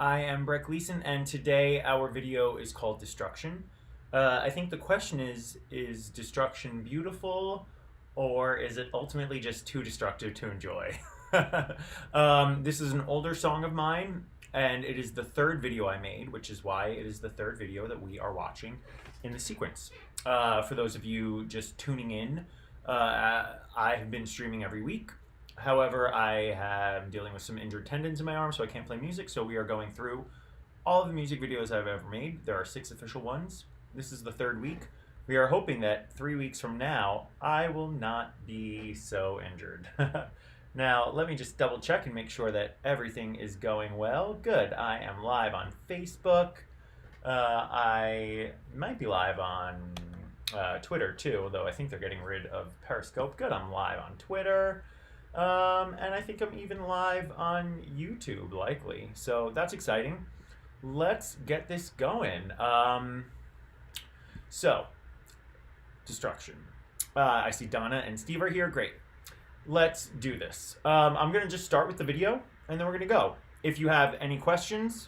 I am Breck Leeson, and today our video is called Destruction. I think the question is destruction beautiful, or is it ultimately just too destructive to enjoy? This is an older song of mine, and it is the third video I made, which is why it is the third video that we are watching in the sequence. For those of you just tuning in, I have been streaming every week. However, I am dealing with some injured tendons in my arm, so I can't play music. So we are going through all of the music videos I've ever made. There are 6 official ones. This is the third week. We are hoping that 3 weeks from now, I will not be so injured. Now, let me just double check and make sure that everything is going well. Good. I am live on Facebook. I might be live on Twitter too, though I think they're getting rid of Periscope. Good. I'm live on Twitter. And I think I'm even live on YouTube, likely. So that's exciting. Let's get this going. So, Destruction. I see Donna and Steve are here. Great. Let's do this. I'm going to just start with the video, and then we're going to go. If you have any questions,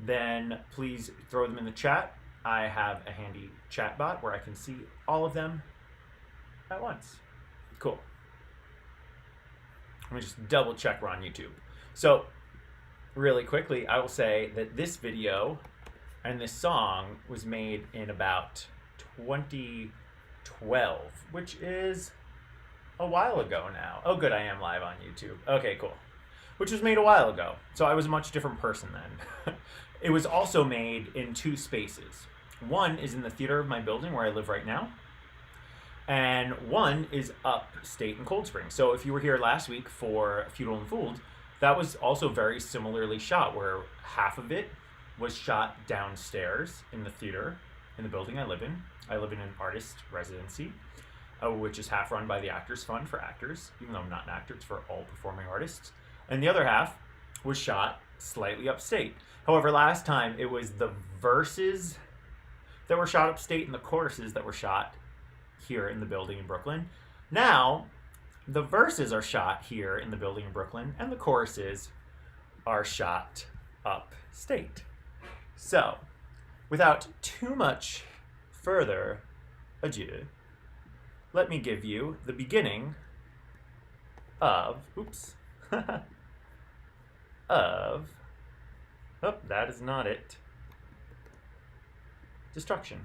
then please throw them in the chat. I have a handy chat bot where I can see all of them at once. Cool. Let me just double check we're on YouTube. So, really quickly, I will say that this video and this song was made in about 2012, which is a while ago now. Oh, good, I am live on YouTube. Okay, cool. Which was made a while ago. So I was a much different person then. It was also made in 2 spaces. One is in the theater of my building where I live right now. And one is upstate in Cold Spring. So if you were here last week for Feudal and Fooled, that was also very similarly shot, where half of it was shot downstairs in the theater in the building I live in. I live in an artist residency, which is half run by the Actors Fund for actors, even though I'm not an actor, it's for all performing artists. And the other half was shot slightly upstate. However, last time it was the verses that were shot upstate and the choruses that were shot here in the building in Brooklyn. Now, the verses are shot here in the building in Brooklyn, and the choruses are shot upstate. So, without too much further ado, let me give you the beginning of, oh, that is not it. Destruction.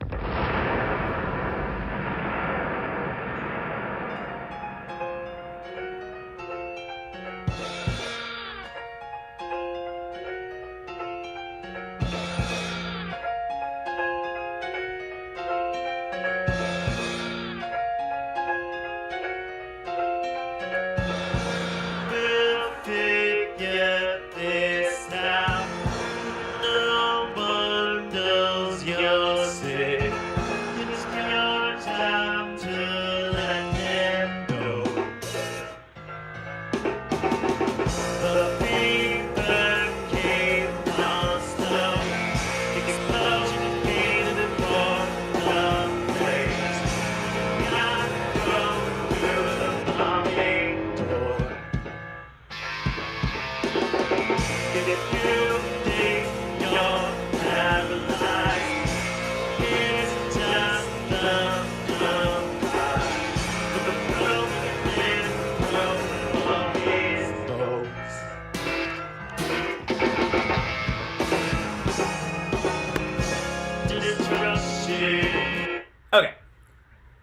Okay,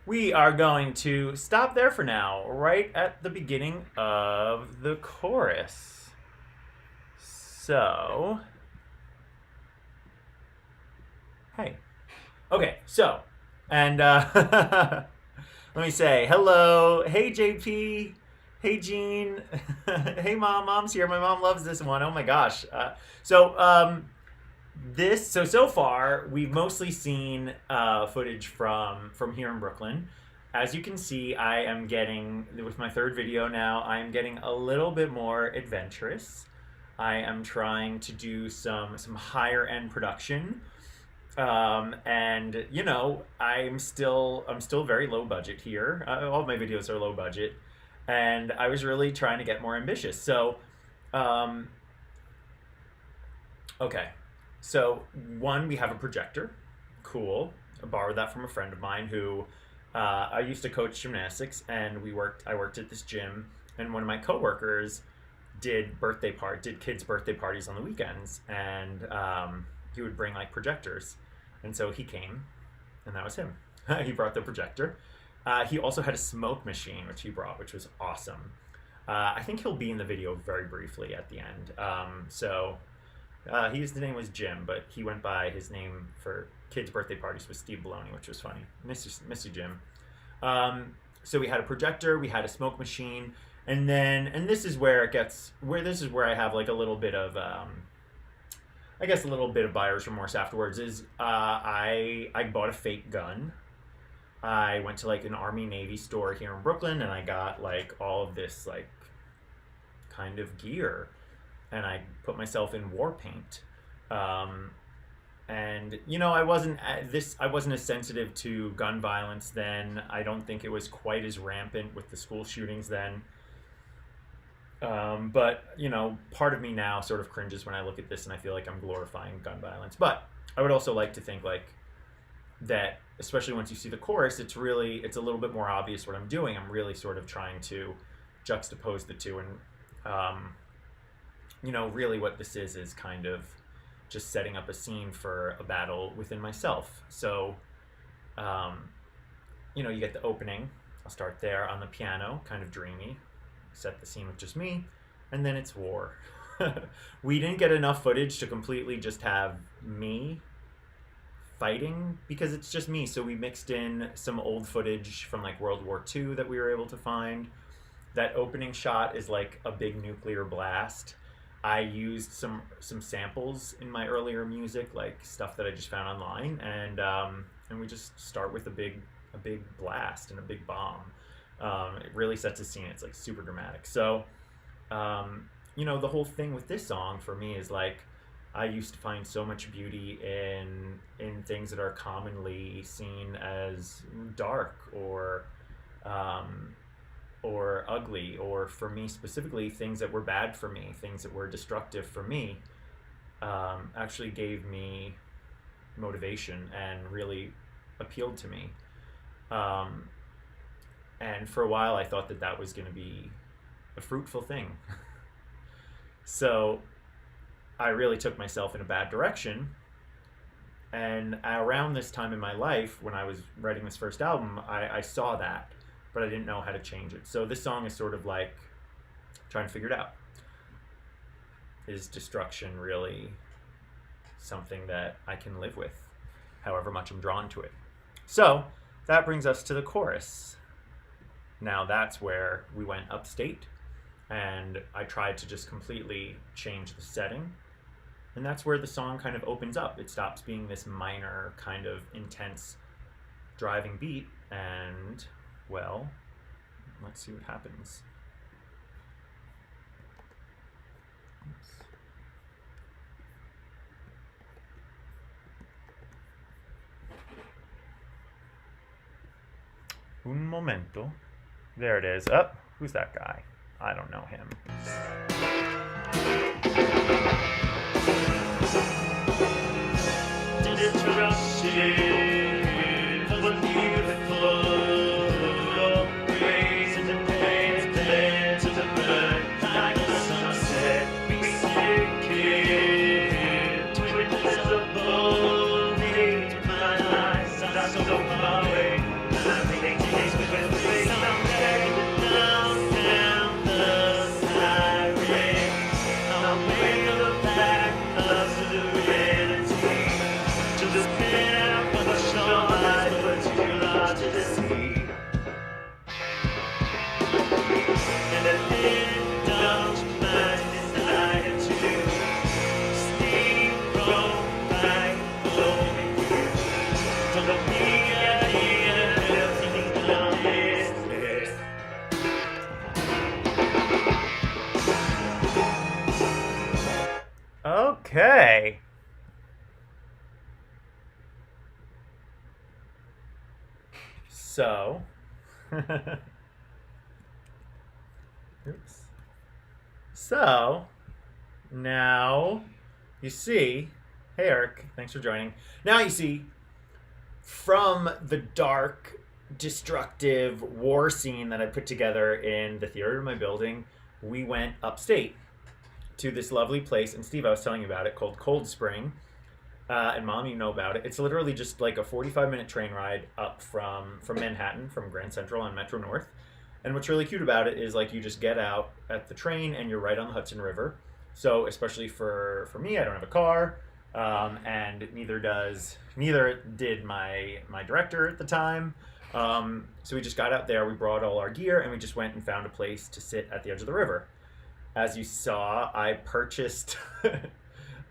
we are going to stop there for now, right at the beginning of the chorus. So, hey. Okay, so, and let me say hello. Hey, JP. Hey, Jean. Hey, Mom. Mom's here. My mom loves this one. Oh my gosh. So far we've mostly seen footage from here in Brooklyn. As you can see, I am getting, with my third video now, I am getting a little bit more adventurous. I am trying to do some higher end production. And you know, I'm still very low budget here. All of my videos are low budget, and I was really trying to get more ambitious. So Okay. So one, we have a projector. Cool. I borrowed that from a friend of mine who I used to coach gymnastics, and I worked at this gym, and one of my coworkers did kids' birthday parties on the weekends, and he would bring like projectors, and so he came, and that was him. He brought the projector. He also had a smoke machine, which he brought, which was awesome. I think he'll be in the video very briefly at the end. His name was Jim, but he went by his name for kids' birthday parties was Steve Baloney, which was funny. Miss you, Jim. So we had a projector, we had a smoke machine, and this is where I have like a little bit of I guess a little bit of buyer's remorse afterwards. I bought a fake gun. I went to like an Army Navy store here in Brooklyn, and I got like all of this like kind of gear, and I put myself in war paint. And I wasn't as sensitive to gun violence then. I don't think it was quite as rampant with the school shootings then. But part of me now sort of cringes when I look at this, and I feel like I'm glorifying gun violence. But I would also like to think like that, especially once you see the chorus, it's a little bit more obvious what I'm doing. I'm really sort of trying to juxtapose the two, and really what this is kind of just setting up a scene for a battle within myself. So, you get the opening. I'll start there on the piano, kind of dreamy, set the scene with just me, and then it's war. We didn't get enough footage to completely just have me fighting because it's just me. So we mixed in some old footage from like World War II that we were able to find. That opening shot is like a big nuclear blast. I used some samples in my earlier music, like stuff that I just found online, and we just start with a big blast and a big bomb. It really sets a scene. It's like super dramatic. So, the whole thing with this song for me is like I used to find so much beauty in things that are commonly seen as dark or ugly, or for me specifically, things that were bad for me, things that were destructive for me, actually gave me motivation and really appealed to me. And for a while, I thought that was going to be a fruitful thing. So I really took myself in a bad direction. And around this time in my life, when I was writing this first album, I saw that, but I didn't know how to change it. So this song is sort of like trying to figure it out. Is destruction really something that I can live with, however much I'm drawn to it? So that brings us to the chorus. Now that's where we went upstate, and I tried to just completely change the setting. And that's where the song kind of opens up. It stops being this minor, kind of intense driving beat, and, well, let's see what happens. Oops. Un momento. There it is. Oh, who's that guy? I don't know him. Okay. So, oops. So, now you see, hey Eric, thanks for joining. Now you see, from the dark, destructive war scene that I put together in the theater of my building, we went upstate to this lovely place. And Steve, I was telling you about it, called Cold Spring. And Mom, you know about it. It's literally just like a 45-minute train ride up from Manhattan, from Grand Central on Metro North. And what's really cute about it is like you just get out at the train and you're right on the Hudson River. So especially for me, I don't have a car, and neither did my director at the time. So we just got out there, we brought all our gear, and we just went and found a place to sit at the edge of the river. As you saw, I purchased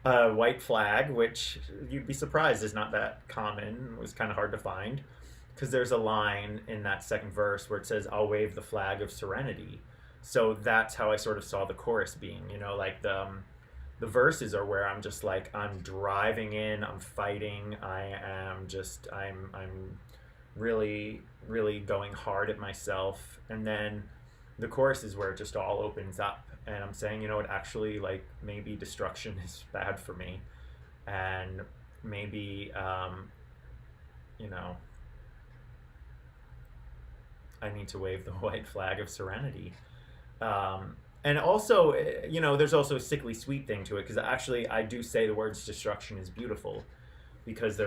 a white flag, which you'd be surprised is not that common. It was kind of hard to find, because there's a line in that second verse where it says, "I'll wave the flag of serenity." So that's how I sort of saw the chorus being, like the verses are where I'm just like, I'm driving in, I'm fighting, I'm really, really going hard at myself. And then the chorus is where it just all opens up. And I'm saying, it actually, like, maybe destruction is bad for me. And maybe, I need to wave the white flag of serenity. And also, there's also a sickly sweet thing to it, because actually I do say the words destruction is beautiful, because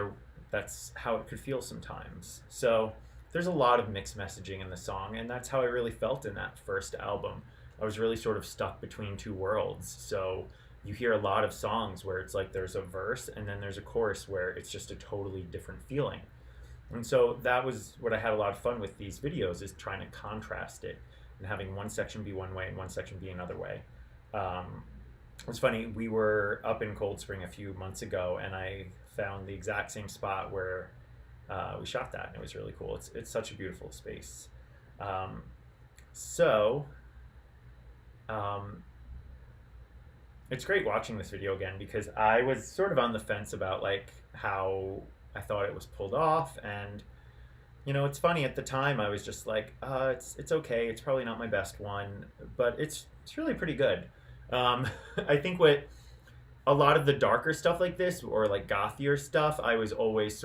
that's how it could feel sometimes. So there's a lot of mixed messaging in the song, and that's how I really felt in that first album. I was really sort of stuck between two worlds. So you hear a lot of songs where it's like there's a verse and then there's a chorus where it's just a totally different feeling. And so that was what I had a lot of fun with these videos, is trying to contrast it and having one section be one way and one section be another way. It's funny, we were up in Cold Spring a few months ago, and I found the exact same spot where we shot that, and it was really cool. It's such a beautiful space. It's great watching this video again, because I was sort of on the fence about like how I thought it was pulled off. And it's funny, at the time I was just like, it's okay, it's probably not my best one, but it's really pretty good. I think what a lot of the darker stuff like this, or like gothier stuff, I was always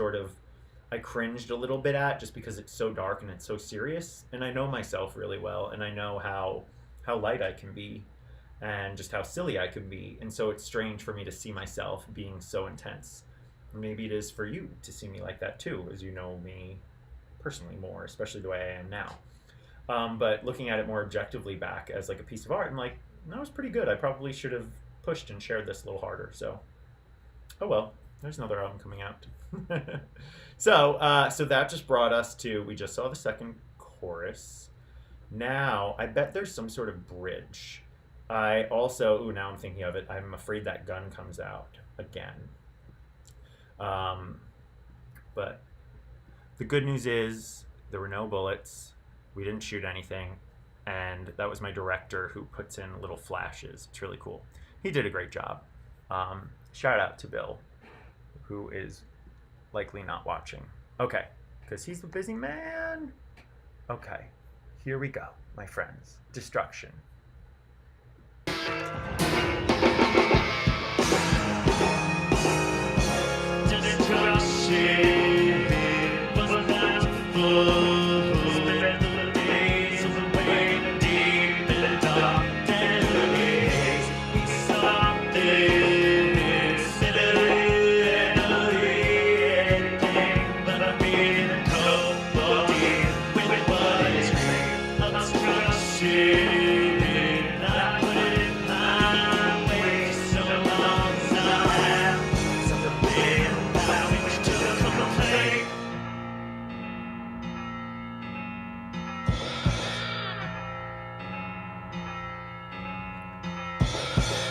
I cringed a little bit at, just because it's so dark and it's so serious. And I know myself really well, and I know how light I can be, and just how silly I can be. And so it's strange for me to see myself being so intense. Maybe it is for you to see me like that too, as you know me personally more, especially the way I am now. But looking at it more objectively back as like a piece of art, I'm like, that was pretty good. I probably should have pushed and shared this a little harder. So, oh well, there's another album coming out. So that just brought us to, we just saw the second chorus. Now, I bet there's some sort of bridge. I also, now I'm thinking of it, I'm afraid that gun comes out again. But the good news is there were no bullets, we didn't shoot anything, and that was my director who puts in little flashes. It's really cool. He did a great job. Shout out to Bill, who is likely not watching. Okay, because he's a busy man. Okay, here we go, my friends. Destruction.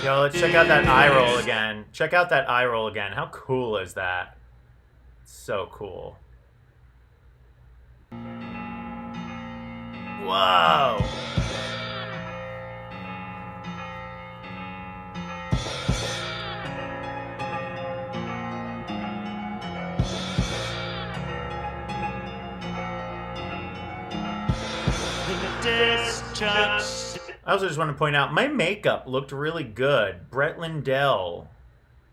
Yo, let's check out that eye roll again. Check out that eye roll again. How cool is that? So cool. Whoa! I also just want to point out, my makeup looked really good. Brett Lindell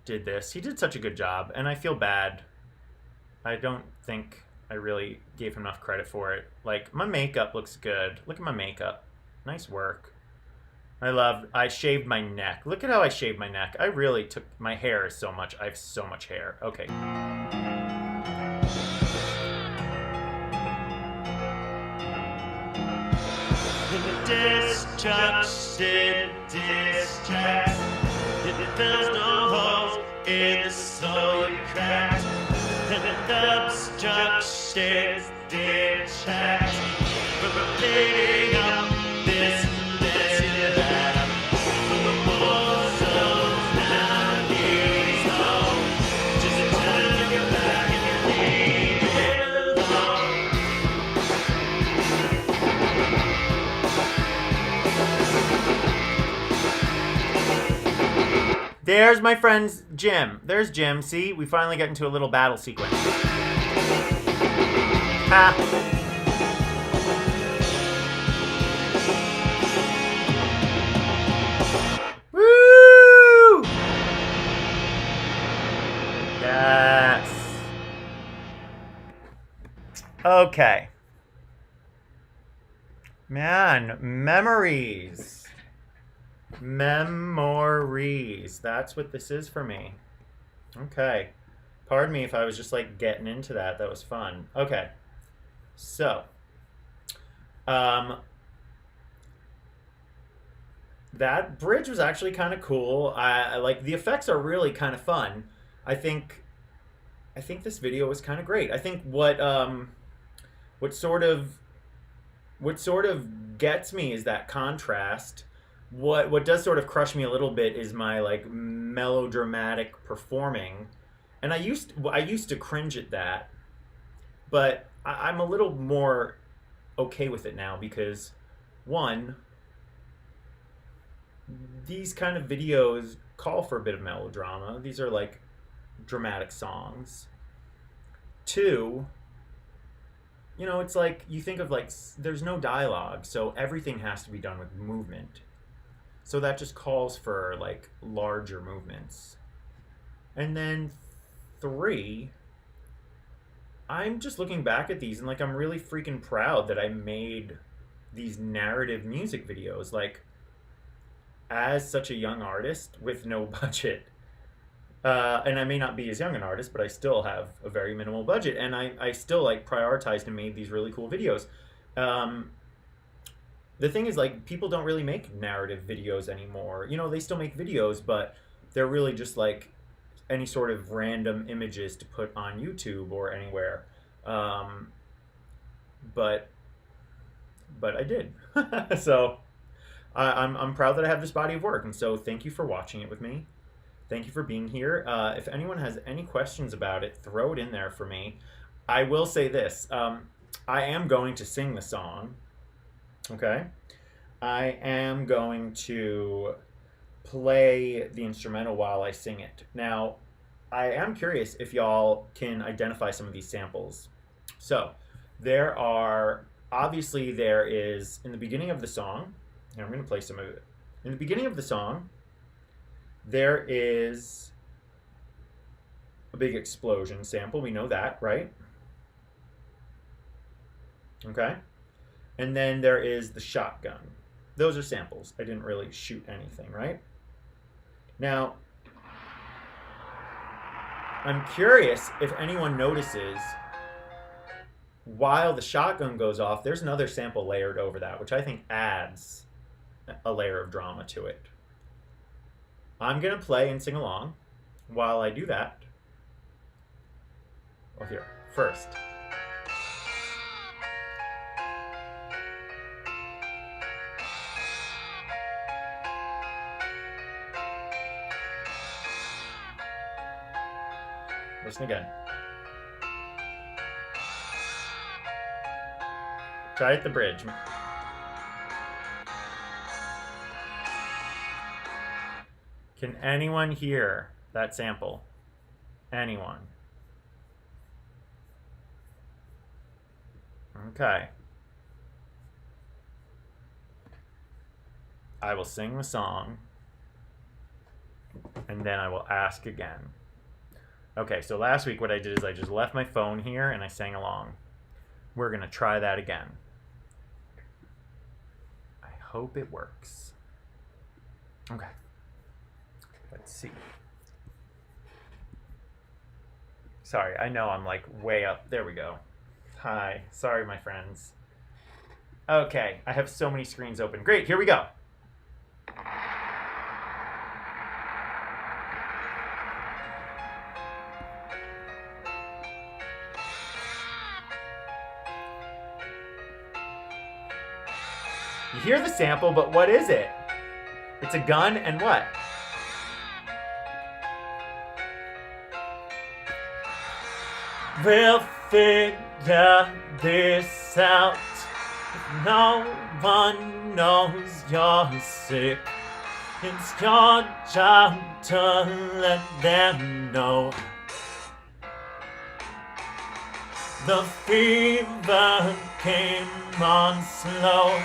did this. He did such a good job, and I feel bad. I don't think I really gave him enough credit for it. Like, my makeup looks good. Look at my makeup. Nice work. I shaved my neck. Look at how I shaved my neck. I really took, my hair is so much, I have so much hair. Okay. Destruction, distract. There's no holes in the soul you cracked. And obstruction, distract. From cleaning up this mess you have. From the more souls now he's home. Just turn your back and leave it alone. There's my friend's Jim. There's Jim. See, we finally get into a little battle sequence. Ha! Woo! Yes. Okay. Man, memories. Memories. That's what this is for me. Okay. Pardon me if I was just like getting into that. That was fun. Okay. So, that bridge was actually kind of cool. I like the effects are really kind of fun. I think this video was kind of great. I think what sort of gets me is that contrast. What does sort of crush me a little bit is my like melodramatic performing, and I used to cringe at that, but I'm a little more okay with it now because, one, these kind of videos call for a bit of melodrama. These are like dramatic songs. Two, you know, it's like you think of like there's no dialogue, so everything has to be done with movement. So that just calls for like larger movements. And then three, I'm just looking back at these and like I'm really freaking proud that I made these narrative music videos like as such a young artist with no budget. And I may not be as young an artist, but I still have a very minimal budget, and I still like prioritized and made these really cool videos. The thing is, like, people don't really make narrative videos anymore. You know, they still make videos, but they're really just like any sort of random images to put on YouTube or anywhere. But I did. So I'm proud that I have this body of work, and so thank you for watching it with me. Thank you for being here. If anyone has any questions about it, throw it in there for me. I will say this. I am going to sing the song. Okay? I am going to play the instrumental while I sing it. Now, I am curious if y'all can identify some of these samples. So, obviously there is, in the beginning of the song, and I'm going to play some of it. In the beginning of the song, there is a big explosion sample. We know that, right? Okay. And then there is the shotgun. Those are samples. I didn't really shoot anything, right? Now, I'm curious if anyone notices while the shotgun goes off, there's another sample layered over that, which I think adds a layer of drama to it. I'm going to play and sing along. While I do that, well, here, first. Listen again. Try at the bridge. Can anyone hear that sample? Anyone? Okay. I will sing the song and then I will ask again. Okay, so last week what I did is I just left my phone here and I sang along. We're going to try that again. I hope it works. Okay. Let's see. Sorry, I know I'm like way up. There we go. Hi. Sorry, my friends. Okay, I have so many screens open. Great, here we go. You hear the sample, but what is it? It's a gun and what? We'll figure this out. No one knows you're sick. It's your job to let them know. The fever came on slow.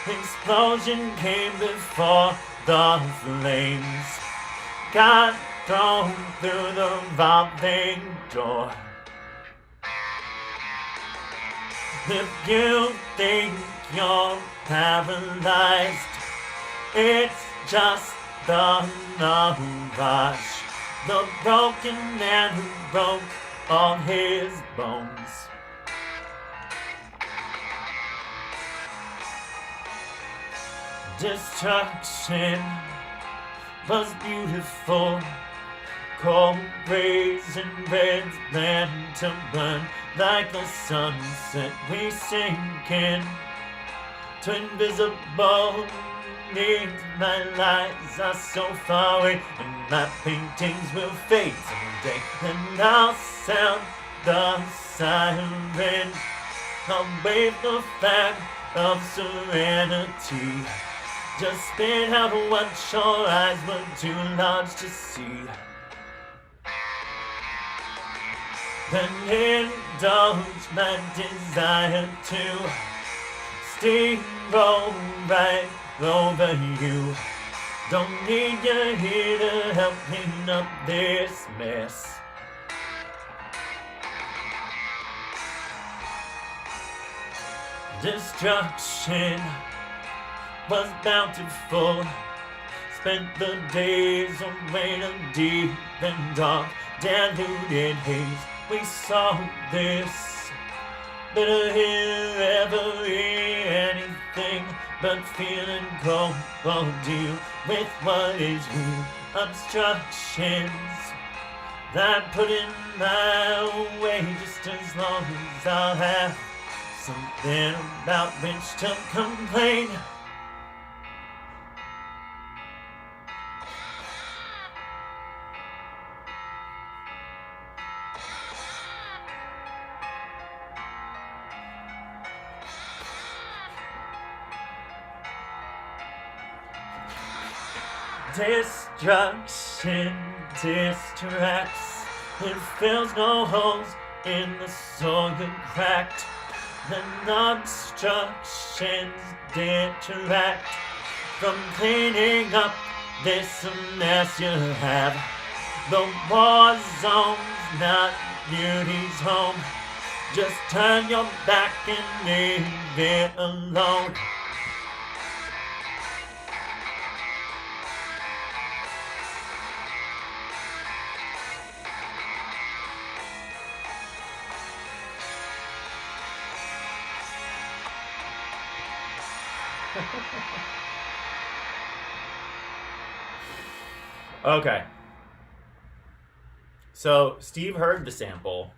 Explosion came before the flames got thrown through the revolving door. If you think you're paralyzed, it's just the mirage. The broken man who broke all his bones. Destruction was beautiful. Cold rays and reds plan to burn like the sunset. We sink in to invisible needs. My lies are so far away, and my paintings will fade someday. And I'll sound the siren. I'll wave the flag of serenity. Just spit out what your eyes were too large to see. Then indulge my desire to steamroll right over you. Don't need you here to help clean up this mess. Destruction was bountiful. Spent the days away to deep and dark, diluted haze. We saw this, better hear ever anything but feeling cold. Will deal with what is real. Obstructions that put in my way, just as long as I'll have something about which to complain. Destruction distracts. It fills no holes in the soil cracked. Then obstructions detract from cleaning up this mess you have. The war zone's not beauty's home. Just turn your back and leave it alone. Okay. So Steve heard the sample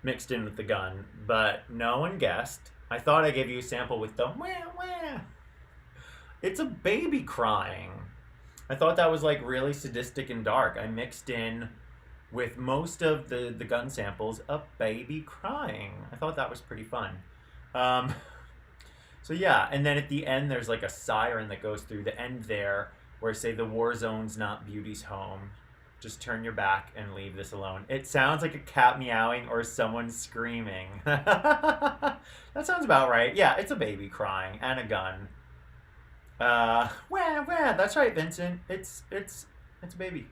mixed in with the gun, but no one guessed. I thought I gave you a sample with the wah wah. It's a baby crying. I thought that was like really sadistic and dark. I mixed in with most of the gun samples a baby crying. I thought that was pretty fun. So yeah, and then at the end there's like a siren that goes through the end there where I say the war zone's not beauty's home. Just turn your back and leave this alone. It sounds like a cat meowing or someone screaming. That sounds about right. Yeah, it's a baby crying and a gun. Wah, wah. That's right, Vincent. It's It's a baby.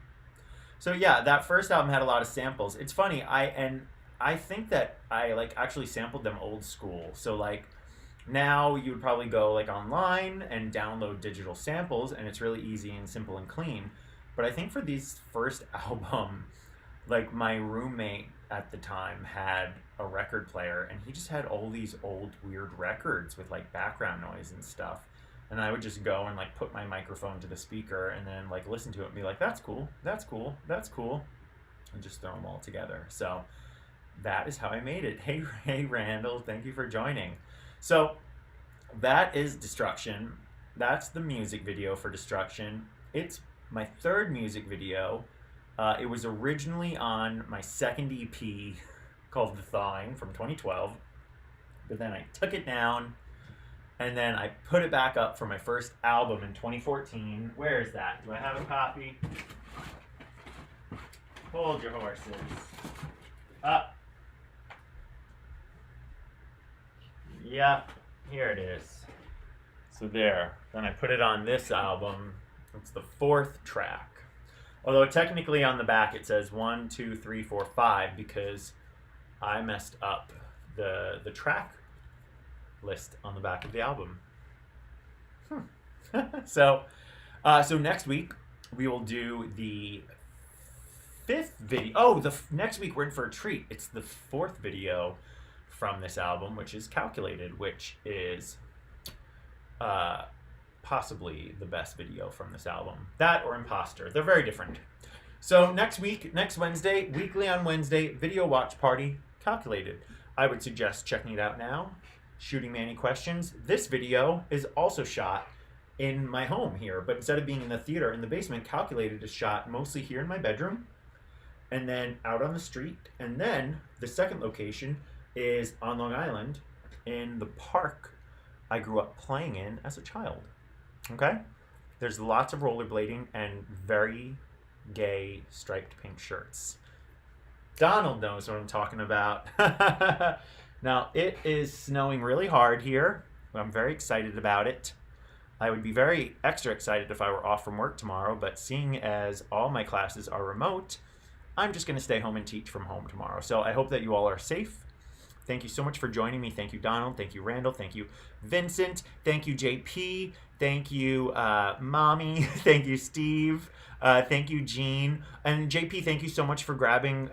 So yeah, that first album had a lot of samples. It's funny, I think that I like actually sampled them old school. So like now you would probably go like online and download digital samples and it's really easy and simple and clean. But I think for these first album, like my roommate at the time had a record player and he just had all these old weird records with like background noise and stuff. And I would just go and like put my microphone to the speaker and then like listen to it and be like, that's cool, that's cool, that's cool, and just throw them all together. So that is how I made it. Hey, Randall, thank you for joining. So that is Destruction. That's the music video for Destruction. It's my third music video. It was originally on my second EP called The Thawing from 2012, but then I took it down and then I put it back up for my first album in 2014. Where is that? Do I have a copy? Hold your horses. Up. Yeah, here it is. So there. Then I put it on this album. It's the fourth track. Although technically on the back it says 1, 2, 3, 4, 5 because I messed up the track list on the back of the album. So next week we will do the fifth video. Oh, next week we're in for a treat. It's the fourth video from this album, which is Calculated, which is possibly the best video from this album. That or Imposter. They're very different. So next Wednesday, weekly on Wednesday, video watch party, Calculated. I would suggest checking it out now, shooting me any questions. This video is also shot in my home here, but instead of being in the theater in the basement, Calculated is shot mostly here in my bedroom and then out on the street. And then the second location is on Long Island in the park I grew up playing in as a child. Okay? There's lots of rollerblading and very gay striped pink shirts. Donald knows what I'm talking about. Now, it is snowing really hard here. I'm very excited about it. I would be very extra excited if I were off from work tomorrow, but seeing as all my classes are remote, I'm just going to stay home and teach from home tomorrow. So I hope that you all are safe. Thank you so much for joining me. Thank you, Donald. Thank you, Randall. Thank you, Vincent. Thank you, JP. Thank you, Mommy. Thank you, Steve. Thank you, Jean. And JP, thank you so much for grabbing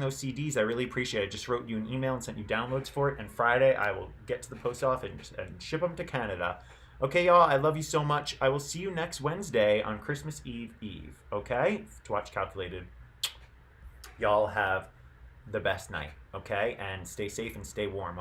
those CDs. I really appreciate it. I just wrote you an email and sent you downloads for it. And Friday, I will get to the post office and ship them to Canada. Okay, y'all, I love you so much. I will see you next Wednesday on Christmas Eve, okay? To watch Calculated. Y'all have the best night, okay? And stay safe and stay warm, okay?